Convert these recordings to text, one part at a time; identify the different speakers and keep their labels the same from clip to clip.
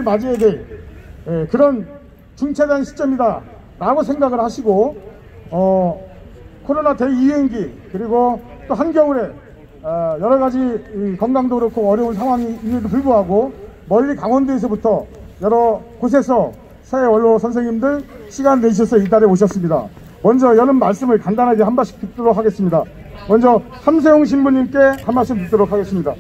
Speaker 1: 맞이해야 될 그런 중차대한 시점이다 라고 생각을 하시고 코로나 대유행기 그리고 또 한겨울에 여러가지 건강도 그렇고 어려운 상황임에도 불구하고 멀리 강원도에서부터 여러 곳에서 사회 원로 선생님들 시간 내주셔서 이 자리에 오셨습니다. 먼저 여름 말씀을 간단하게 한 말씩 듣도록 하겠습니다. 먼저 함세용 신부님께 한 말씀 듣도록 하겠습니다.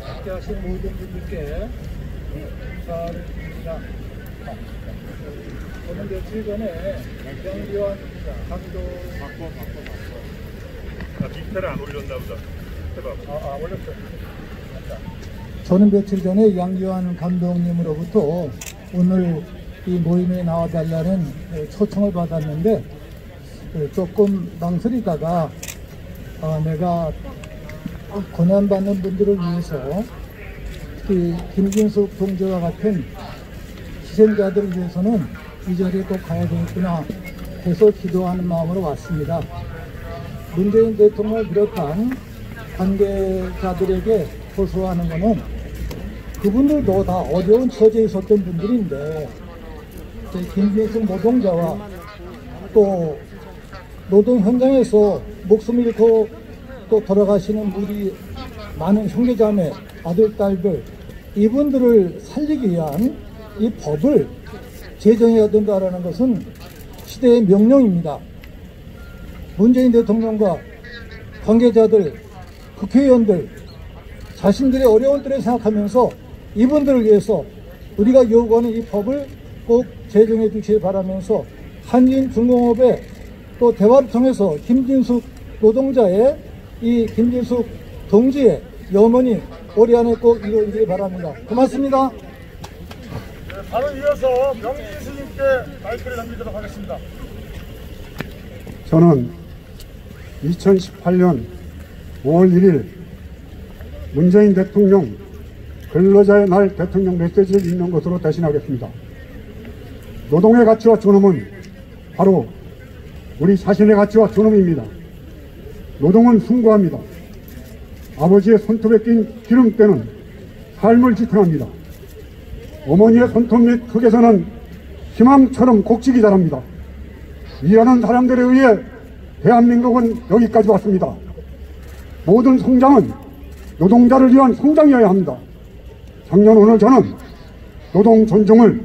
Speaker 2: 함께하신 모든 분들께 감사를 드립니다. 저는 며칠 전에 양기환 감독
Speaker 3: 빅테를 안 올렸나 보다. 해봐.
Speaker 2: 올렸어요. 저는 며칠 전에 양기환 감독님으로부터 오늘 이 모임에 나와달라는 초청을 받았는데 조금 망설이다가 내가 고난받는 분들을 위해서 특히 김진숙 동지와 같은 희생자들을 위해서는 이 자리에 꼭 가야 되겠구나 해서 기도하는 마음으로 왔습니다. 문재인 대통령을 비롯한 관계자들에게 호소하는 것은 그분들도 다 어려운 처지에 있었던 분들인데 김진숙 노동자와 또 노동 현장에서 목숨 잃고 또 돌아가시는 우리 많은 형제자매, 아들, 딸들 이분들을 살리기 위한 이 법을 제정해야 된다는 것은 시대의 명령입니다. 문재인 대통령과 관계자들, 국회의원들 자신들의 어려운 때를 생각하면서 이분들을 위해서 우리가 요구하는 이 법을 꼭 제정해 주시기 바라면서 한진중공업의 또 대화를 통해서 김진숙 노동자의 이 김진숙 동지의 염원이 올해 안에 꼭 이루어지기 바랍니다. 고맙습니다.
Speaker 1: 바로 이어서 명진수님께 마이크를 넘기도록 하겠습니다.
Speaker 4: 저는 2018년 5월 1일 문재인 대통령 근로자의 날 대통령 메시지를 읽는 것으로 대신하겠습니다. 노동의 가치와 존엄은 바로 우리 자신의 가치와 존엄입니다. 노동은 숭고합니다. 아버지의 손톱에 낀 기름때는 삶을 지탱합니다. 어머니의 손톱 및 흙에서는 희망처럼 곡식이 자랍니다. 일하는 사람들에 의해 대한민국은 여기까지 왔습니다. 모든 성장은 노동자를 위한 성장이어야 합니다. 작년 오늘 저는 노동 존중을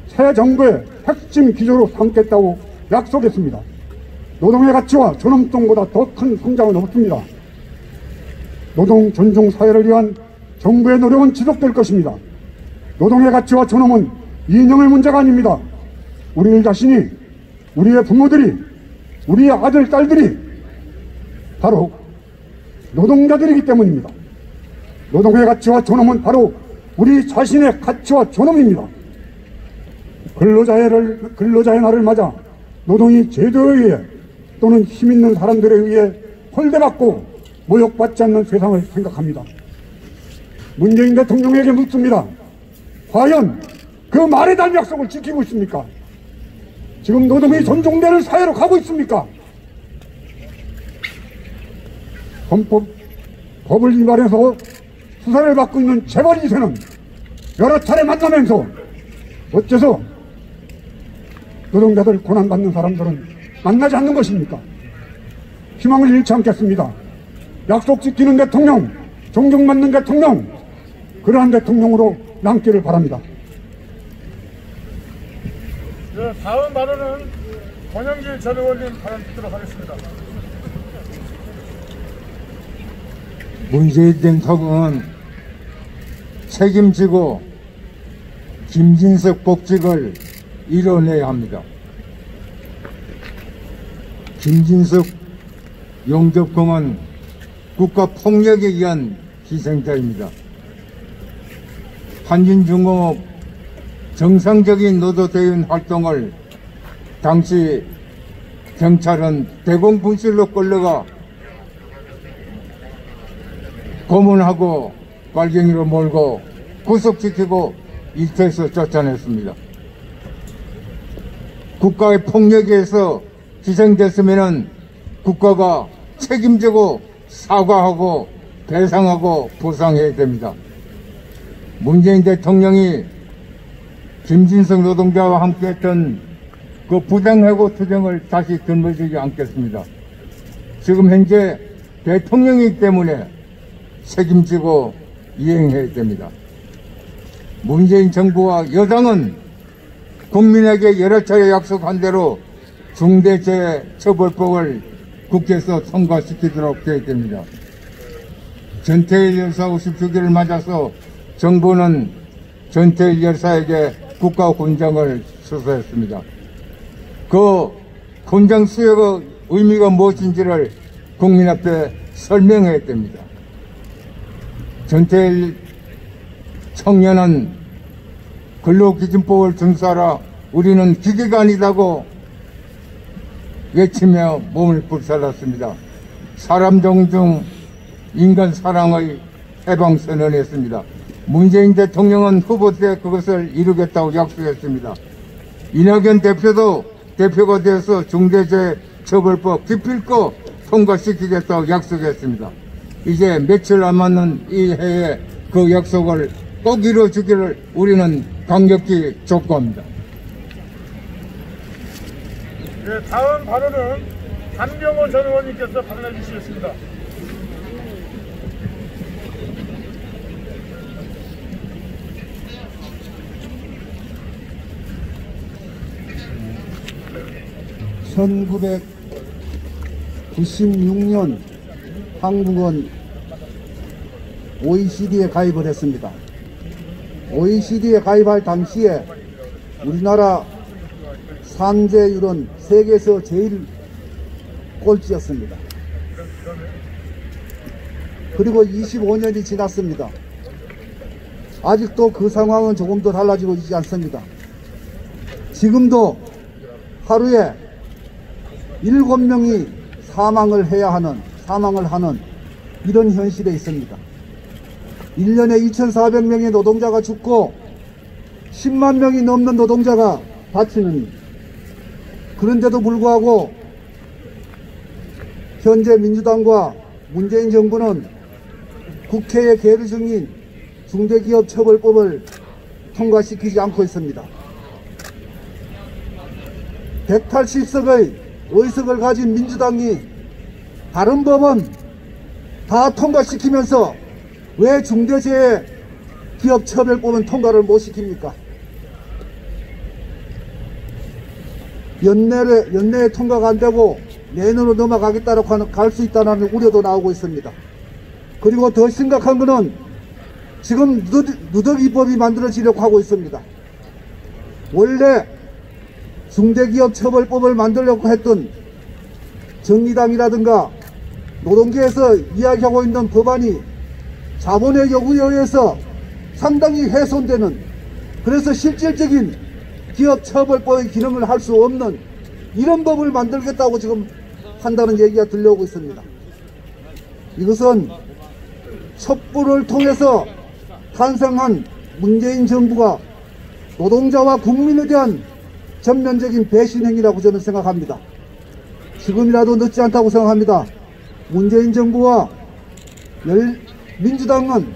Speaker 4: 새 정부의 핵심 기조로 삼겠다고 약속했습니다. 노동의 가치와 존엄성보다 더 큰 성장은 없습니다. 노동 존중 사회를 위한 정부의 노력은 지속될 것입니다. 노동의 가치와 존엄은 이념의 문제가 아닙니다. 우리 자신이, 우리의 부모들이, 우리의 아들, 딸들이 바로 노동자들이기 때문입니다. 노동의 가치와 존엄은 바로 우리 자신의 가치와 존엄입니다. 근로자의 날을 맞아 노동이 제도에 의해 또는 힘있는 사람들에 의해 홀대받고 모욕받지 않는 세상을 생각합니다. 문재인 대통령에게 묻습니다. 과연 그 말에 대한 약속을 지키고 있습니까? 지금 노동이 존중되는 사회로 가고 있습니까? 법을 위반해서 수사를 받고 있는 재벌 2세는 여러 차례 만나면서 어째서 노동자들 고난받는 사람들은 만나지 않는 것입니까? 희망을 잃지 않겠습니다. 약속 지키는 대통령, 존경받는 대통령, 그러한 대통령으로 남기를 바랍니다.
Speaker 1: 네, 다음 발언은 권영길 전 의원님 발언 듣도록 하겠습니다.
Speaker 5: 문재인 대통령은 책임지고 김진숙 복직을 이뤄내야 합니다. 김진숙 용접공은 국가폭력에 의한 희생자입니다. 한진중공업 정상적인 노동대응 활동을 당시 경찰은 대공분실로 끌려가 고문하고 빨갱이로 몰고 구속시키고 일터에서 쫓아냈습니다. 국가의 폭력에 의해서 희생됐으면 국가가 책임지고 사과하고 배상하고 보상해야 됩니다. 문재인 대통령이 김진석 노동자와 함께했던 그 부당해고 투쟁을 다시 들머지지 않겠습니다. 지금 현재 대통령이기 때문에 책임지고 이행해야 됩니다. 문재인 정부와 여당은 국민에게 여러 차례 약속한 대로 중대재해처벌법을 국회에서 통과시키도록 되어야 됩니다. 전태일 열사 50주기를 맞아서 정부는 전태일 열사에게 국가훈장을 수여했습니다. 그 훈장 수여의 의미가 무엇인지를 국민 앞에 설명해야 됩니다. 전태일 청년은 근로기준법을 준수하라, 우리는 기계가 아니다고 외치며 몸을 불살랐습니다. 사람 존중, 인간 사랑의 해방선언했습니다. 문재인 대통령은 후보 때 그것을 이루겠다고 약속했습니다. 이낙연 대표도 대표가 되어서 중대재해처벌법 기필코 통과시키겠다고 약속했습니다. 이제 며칠 남았는 이 해에 그 약속을 꼭 이루어주기를 우리는 강력히 촉구합니다.
Speaker 1: 네, 다음 발언은 한병호 전 의원님께서 발언해 주시겠습니다.
Speaker 2: (1996년) 한국은 OECD에 가입을 했습니다. OECD에 가입할 당시에 우리나라 산재율은 세계에서 제일 꼴찌였습니다. 그리고 25년이 지났습니다. 아직도 그 상황은 조금도 달라지고 있지 않습니다. 지금도 하루에 7명이 사망을 하는 이런 현실에 있습니다. 1년에 2,400명의 노동자가 죽고 10만 명이 넘는 노동자가 다치는, 그런데도 불구하고 현재 민주당과 문재인 정부는 국회에 계류 중인 중대기업처벌법을 통과시키지 않고 있습니다. 180석의 의석을 가진 민주당이 다른 법은 다 통과시키면서 왜 중대재해기업처벌법은 통과를 못 시킵니까? 연내에 통과가 안 되고 내년으로 넘어가겠다고 갈 수 있다는 우려도 나오고 있습니다. 그리고 더 심각한 것은 지금 누더기법이 만들어지려고 하고 있습니다. 원래 중대기업처벌법을 만들려고 했던 정의당이라든가 노동계에서 이야기하고 있는 법안이 자본의 요구에 의해서 상당히 훼손되는, 그래서 실질적인 기업처벌법의 기능을 할 수 없는 이런 법을 만들겠다고 지금 한다는 얘기가 들려오고 있습니다. 이것은 촛불을 통해서 탄생한 문재인 정부가 노동자와 국민에 대한 전면적인 배신행위라고 저는 생각합니다. 지금이라도 늦지 않다고 생각합니다. 문재인 정부와 민주당은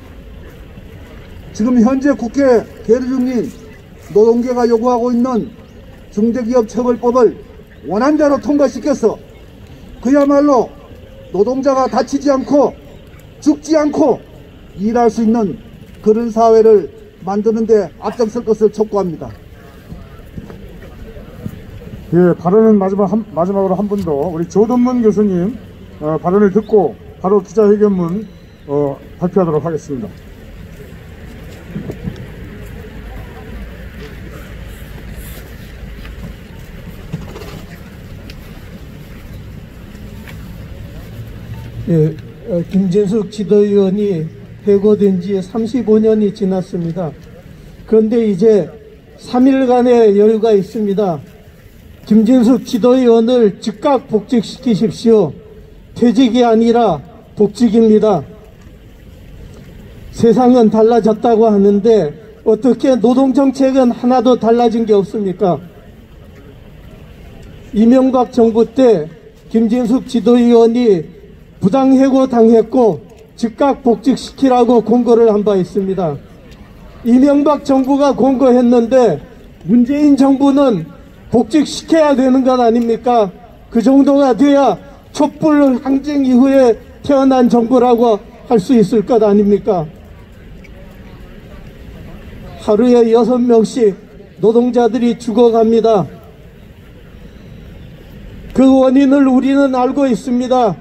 Speaker 2: 지금 현재 국회 계류 중인 노동계가 요구하고 있는 중대기업처벌법을 원안대로 통과시켜서 그야말로 노동자가 다치지 않고 죽지 않고 일할 수 있는 그런 사회를 만드는 데 앞장설 것을 촉구합니다.
Speaker 1: 예, 발언은 마지막으로 한 분 더 우리 조던문 교수님 발언을 듣고 바로 기자회견문 발표하도록 하겠습니다.
Speaker 6: 예, 김진숙 지도위원이 해고된 지 35년이 지났습니다. 그런데 이제 3일간의 여유가 있습니다. 김진숙 지도위원을 즉각 복직시키십시오. 퇴직이 아니라 복직입니다. 세상은 달라졌다고 하는데 어떻게 노동정책은 하나도 달라진 게 없습니까? 이명박 정부 때 김진숙 지도위원이 부당해고 당했고 즉각 복직시키라고 공고를 한 바 있습니다. 이명박 정부가 공고했는데 문재인 정부는 복직시켜야 되는 것 아닙니까? 그 정도가 돼야 촛불 항쟁 이후에 태어난 정부라고 할 수 있을 것 아닙니까? 하루에 6명씩 노동자들이 죽어갑니다. 그 원인을 우리는 알고 있습니다.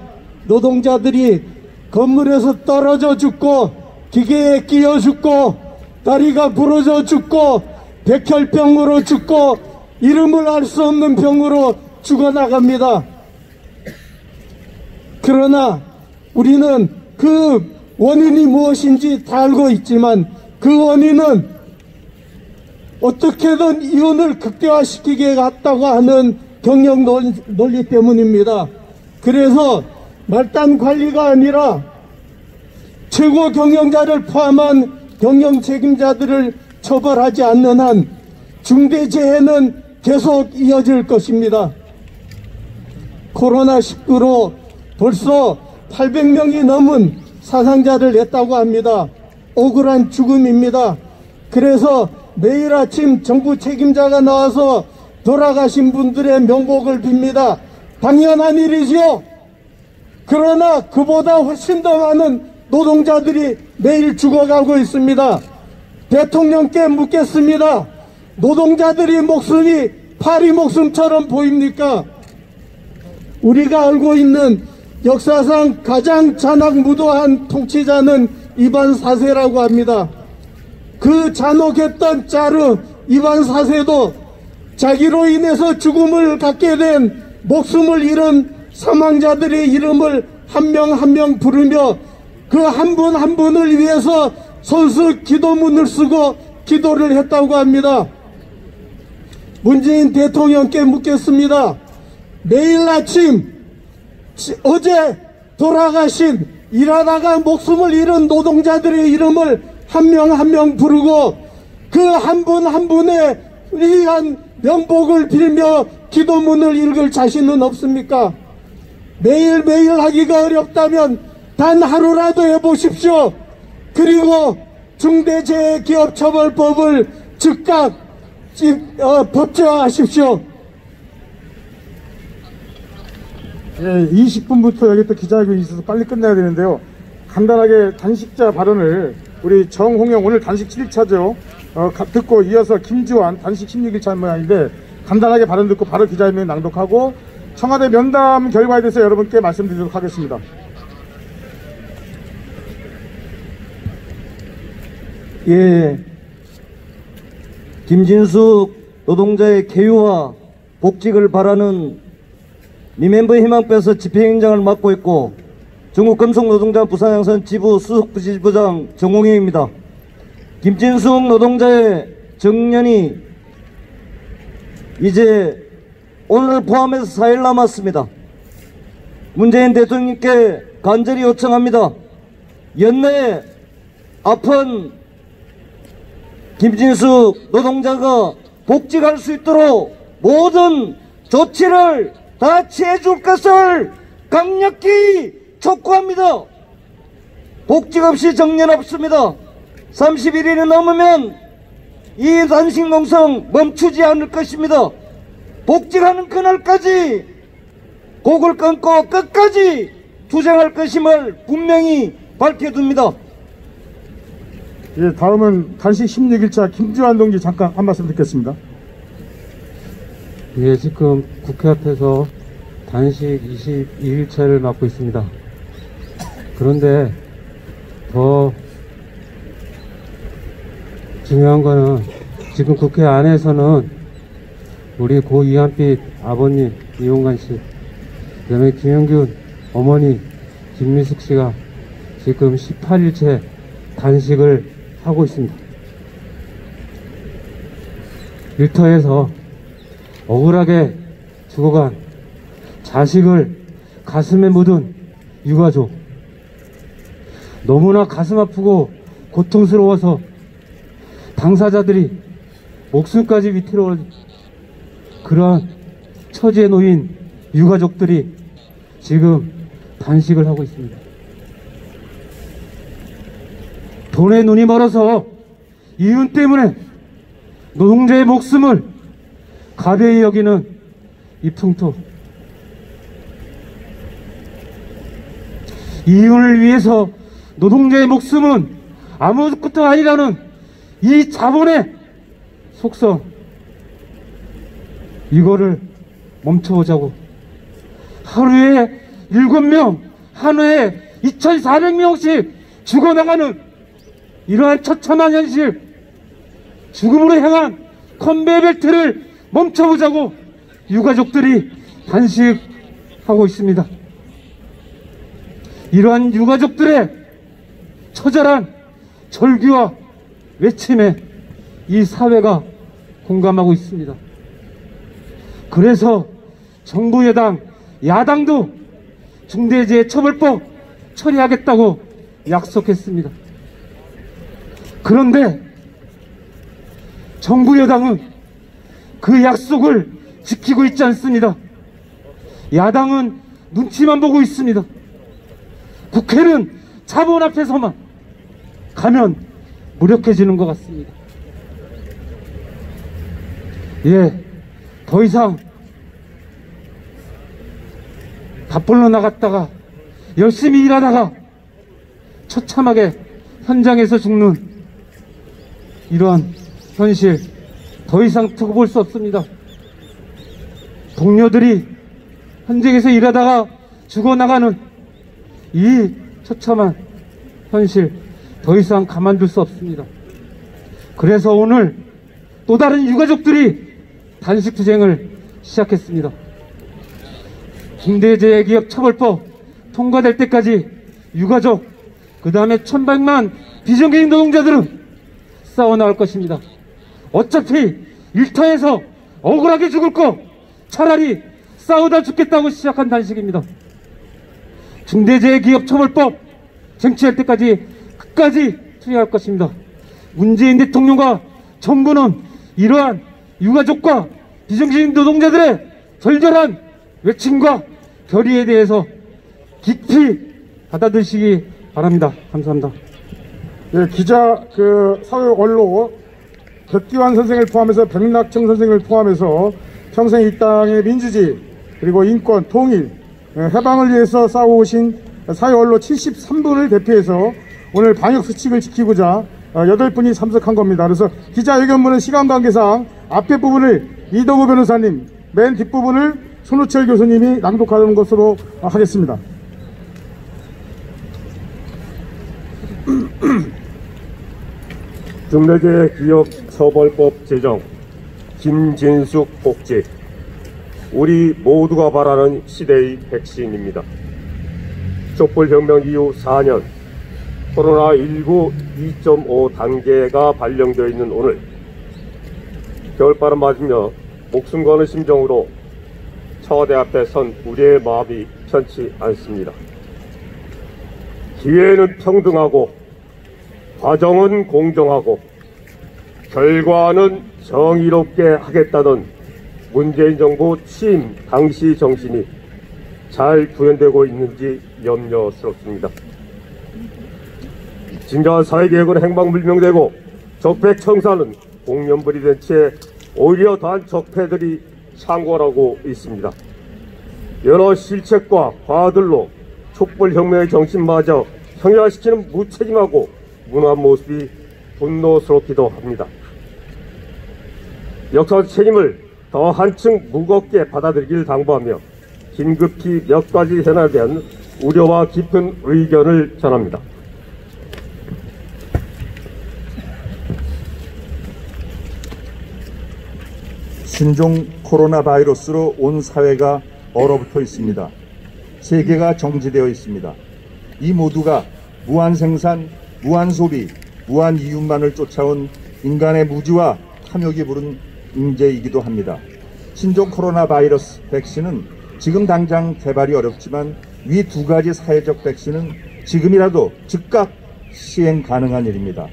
Speaker 6: 노동자들이 건물에서 떨어져 죽고 기계에 끼어 죽고 다리가 부러져 죽고 백혈병으로 죽고 이름을 알 수 없는 병으로 죽어나갑니다. 그러나 우리는 그 원인이 무엇인지 다 알고 있지만 그 원인은 어떻게든 이윤을 극대화시키겠다고 하는 경영 논리 때문입니다. 그래서 말단 관리가 아니라 최고 경영자를 포함한 경영 책임자들을 처벌하지 않는 한 중대재해는 계속 이어질 것입니다. 코로나19로 벌써 800명이 넘은 사상자를 냈다고 합니다. 억울한 죽음입니다. 그래서 매일 아침 정부 책임자가 나와서 돌아가신 분들의 명복을 빕니다. 당연한 일이지요. 그러나 그보다 훨씬 더 많은 노동자들이 매일 죽어가고 있습니다. 대통령께 묻겠습니다. 노동자들이 목숨이 파리 목숨처럼 보입니까? 우리가 알고 있는 역사상 가장 잔악무도한 통치자는 이반 4세라고 합니다. 그 잔혹했던 짜르 이반 4세도 자기로 인해서 죽음을 갖게 된 목숨을 잃은 사망자들의 이름을 한 명 한 명 부르며 그 한 분 한 분을 위해서 손수 기도문을 쓰고 기도를 했다고 합니다. 문재인 대통령께 묻겠습니다. 내일 아침 어제 돌아가신 일하다가 목숨을 잃은 노동자들의 이름을 한 명 한 명 부르고 그 한 분 한 분의 위한 명복을 빌며 기도문을 읽을 자신은 없습니까? 매일매일 하기가 어렵다면 단 하루라도 해보십시오. 그리고 중대재해기업처벌법을 즉각 법제화하십시오.
Speaker 1: 예, 20분부터 여기 또 기자회견이 있어서 빨리 끝내야 되는데요. 간단하게 단식자 발언을 우리 정홍영 오늘 단식 7일차죠. 듣고 이어서 김지환 단식 16일차 모양인데 간단하게 발언 듣고 바로 기자회견 낭독하고 청와대 면담 결과에 대해서 여러분께 말씀드리도록 하겠습니다.
Speaker 7: 예, 김진숙 노동자의 쾌유와 복직을 바라는 리멤버 희망뼈에서 집행위원장을 맡고 있고 중국 금속노동자 부산양선 지부 수석부지부장 정홍영입니다. 김진숙 노동자의 정년이 이제 오늘 포함해서 4일 남았습니다. 문재인 대통령께 간절히 요청합니다. 연내에 아픈 김진숙 노동자가 복직할 수 있도록 모든 조치를 다 취해줄 것을 강력히 촉구합니다. 복직 없이 정년 없습니다. 31일이 넘으면 이 단식농성 멈추지 않을 것입니다. 복직하는 그날까지 곡을 끊고 끝까지 투쟁할 것임을 분명히 밝혀둡니다.
Speaker 1: 예, 다음은 단식 16일차 김지환 동지 잠깐 한 말씀 듣겠습니다.
Speaker 8: 예, 지금 국회 앞에서 단식 22일차를 맡고 있습니다. 그런데 더 중요한 거는 지금 국회 안에서는 우리 고 이한빛 아버님 이용관 씨, 그다음에 김영균 어머니 김미숙 씨가 지금 18일째 단식을 하고 있습니다. 일터에서 억울하게 죽어간 자식을 가슴에 묻은 유가족, 너무나 가슴 아프고 고통스러워서 당사자들이 목숨까지 위태로운 그러한 처지에 놓인 유가족들이 지금 단식을 하고 있습니다. 돈에 눈이 멀어서 이윤 때문에 노동자의 목숨을 가벼이 여기는 이 풍토, 이윤을 위해서 노동자의 목숨은 아무것도 아니라는 이 자본의 속성, 이거를 멈춰보자고. 하루에 7명, 한 해에 2,400명씩 죽어나가는 이러한 처참한 현실, 죽음으로 향한 컨베이어 벨트를 멈춰보자고 유가족들이 단식하고 있습니다. 이러한 유가족들의 처절한 절규와 외침에 이 사회가 공감하고 있습니다. 그래서 정부 여당, 야당도 중대재해처벌법 처리하겠다고 약속했습니다. 그런데 정부 여당은 그 약속을 지키고 있지 않습니다. 야당은 눈치만 보고 있습니다. 국회는 자본 앞에서만 가면 무력해지는 것 같습니다. 예, 더 이상 밥벌러 나갔다가 열심히 일하다가 처참하게 현장에서 죽는 이러한 현실 더 이상 두고 볼 수 없습니다. 동료들이 현장에서 일하다가 죽어나가는 이 처참한 현실 더 이상 가만둘 수 없습니다. 그래서 오늘 또 다른 유가족들이 단식투쟁을 시작했습니다. 중대재해기업처벌법 통과될 때까지 유가족, 그 다음에 1,100만 비정규직 노동자들은 싸워나갈 것입니다. 어차피 일터에서 억울하게 죽을 거 차라리 싸우다 죽겠다고 시작한 단식입니다. 중대재해기업처벌법 쟁취할 때까지 끝까지 투쟁할 것입니다. 문재인 대통령과 정부는 이러한 유가족과 비정규직 노동자들의 절절한 외침과 결의에 대해서 깊이 받아들이시기 바랍니다. 감사합니다.
Speaker 1: 예, 기자, 사회 원로 백기환 선생을 포함해서 백낙청 선생을 포함해서 평생 이 땅의 민주주의 그리고 인권, 통일, 해방을 위해서 싸워오신 사회 원로 73분을 대표해서 오늘 방역수칙을 지키고자 8분이 참석한 겁니다. 그래서 기자회견문은 시간 관계상 앞에 부분을 이덕우 변호사님, 맨 뒷부분을 손우철 교수님이 낭독하는 것으로 하겠습니다.
Speaker 9: 중대재해기업처벌법 제정, 김진숙 복직, 우리 모두가 바라는 시대의 백신입니다. 촛불혁명 이후 4년, 코로나19 2.5 단계가 발령되어 있는 오늘, 겨울바람 맞으며 목숨 거는 심정으로 청와대 앞에 선 우리의 마음이 편치 않습니다. 기회는 평등하고 과정은 공정하고 결과는 정의롭게 하겠다던 문재인 정부 취임 당시 정신이 잘 구현되고 있는지 염려스럽습니다. 진정한 사회개혁은 행방불명되고 적폐청산은 공연불이된 채 오히려 더한 적폐들이 창궐하고 있습니다. 여러 실책과 과들로 촛불혁명의 정신마저 형이화시키는 무책임하고 무능한 모습이 분노스럽기도 합니다. 역사적 책임을 더 한층 무겁게 받아들이길 당부하며 긴급히 몇 가지 현안에 대한 우려와 깊은 의견을 전합니다.
Speaker 10: 신종 코로나 바이러스로 온 사회가 얼어붙어 있습니다. 세계가 정지되어 있습니다. 이 모두가 무한 생산, 무한 소비, 무한 이윤만을 쫓아온 인간의 무지와 탐욕이 부른 인재이기도 합니다. 신종 코로나 바이러스 백신은 지금 당장 개발이 어렵지만 위 두 가지 사회적 백신은 지금이라도 즉각 시행 가능한 일입니다.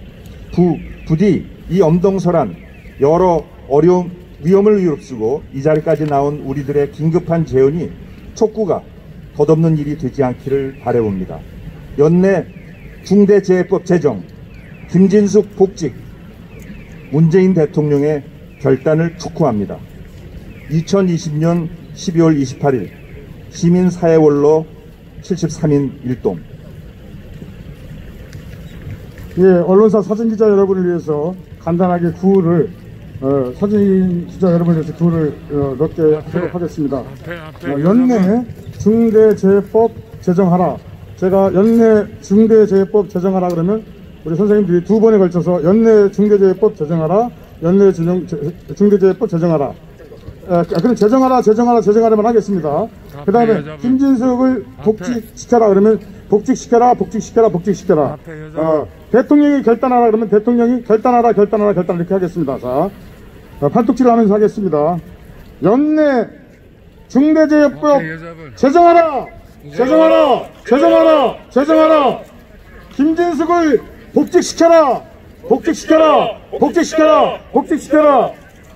Speaker 10: 부디 이 엄동설한 여러 어려움, 위험을 무릅쓰고 이 자리까지 나온 우리들의 긴급한 재언이 촉구가 덧없는 일이 되지 않기를 바라봅니다. 연내 중대재해법 제정, 김진숙 복직, 문재인 대통령의 결단을 촉구합니다. 2020년 12월 28일 시민사회원로 73인 일동.
Speaker 1: 예, 언론사 사진기자 여러분을 위해서 간단하게 구호를 사진기자 여러분을 위해서 구호를 몇 개 하도록 하겠습니다. 연내 중대재해법 제정하라. 제가 연내 중대재해법 제정하라 그러면 우리 선생님들이 두 번에 걸쳐서 연내 중대재해법 제정하라, 연내 중대재해법 제정하라. 그럼 제정하라만 하겠습니다. 그 다음에 김진숙을 복직시켜라 그러면 복직시켜라. 대통령이 결단하라 그러면 대통령이 결단하라 이렇게 하겠습니다. 자, 팔뚝질을 하면서 하겠습니다. 연내 중대재해법 제정하라. 김진숙을 복직시켜라.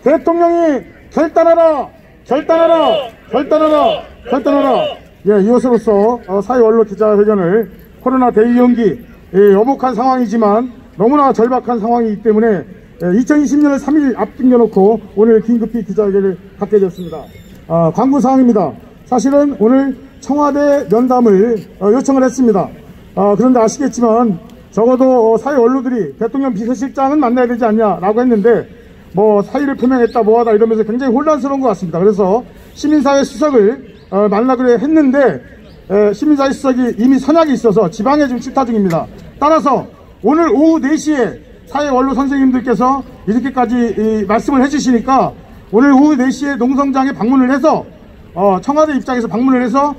Speaker 1: 대통령이 결단하라. 예, 이것으로써 사회언론 기자회견을 코로나 대유행기 여복한 상황이지만 너무나 절박한 상황이기 때문에 2020년을 3일 앞당겨놓고 오늘 긴급히 기자회견을 갖게 됐습니다. 광고 사항입니다. 사실은 오늘 청와대 면담을 요청을 했습니다. 그런데 아시겠지만 적어도 사회 언론들이 대통령 비서실장은 만나야 되지 않냐라고 했는데 뭐 사의를 표명했다 뭐하다 이러면서 굉장히 혼란스러운 것 같습니다. 그래서 시민사회 수석을 만나기로 했는데 시민사회 수석이 이미 선약이 있어서 지방에 지금 출타 중입니다. 따라서 오늘 오후 4시에 사회 언론 선생님들께서 이렇게까지 말씀을 해주시니까 오늘 오후 4시에 농성장에 방문을 해서 청와대 입장에서 방문을 해서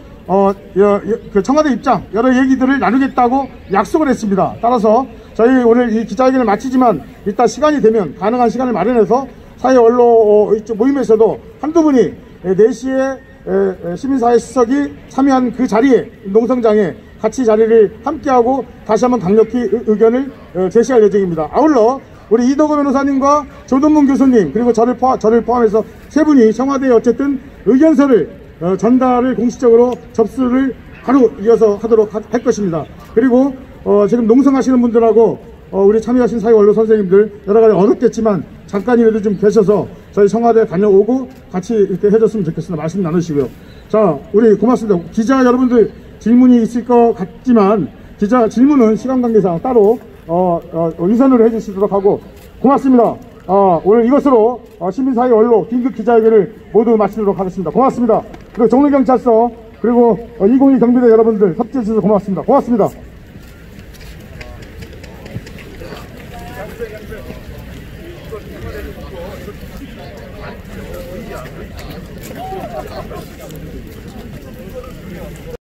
Speaker 1: 그 청와대 입장 여러 얘기들을 나누겠다고 약속을 했습니다. 따라서 저희 오늘 이 기자회견을 마치지만 이따 시간이 되면 가능한 시간을 마련해서 사회 언론 이쪽 모임에서도 한두 분이 4시에 시민사회 수석이 참여한 그 자리에 농성장에 같이 자리를 함께하고 다시 한번 강력히 의견을 제시할 예정입니다. 아울러 우리 이덕호 변호사님과 조동문 교수님 그리고 저를 포함해서 세 분이 청와대에 어쨌든 의견서를 전달을 공식적으로 접수를 바로 이어서 하도록 할 것입니다. 그리고 지금 농성하시는 분들하고 우리 참여하신 사회 언론 선생님들 여러 가지 어렵겠지만 잠깐이라도 좀 계셔서 저희 청와대 다녀오고 같이 이렇게 해줬으면 좋겠습니다. 말씀 나누시고요. 자, 우리 고맙습니다. 기자 여러분들 질문이 있을 것 같지만 기자 질문은 시간 관계상 따로 위선으로 해주시도록 하고 고맙습니다. 오늘 이것으로 시민사회 언론 긴급 기자회견을 모두 마치도록 하겠습니다. 고맙습니다. 그리고 종로경찰서 그리고 202 경비대 여러분들 협조해 주셔서 고맙습니다. 고맙습니다.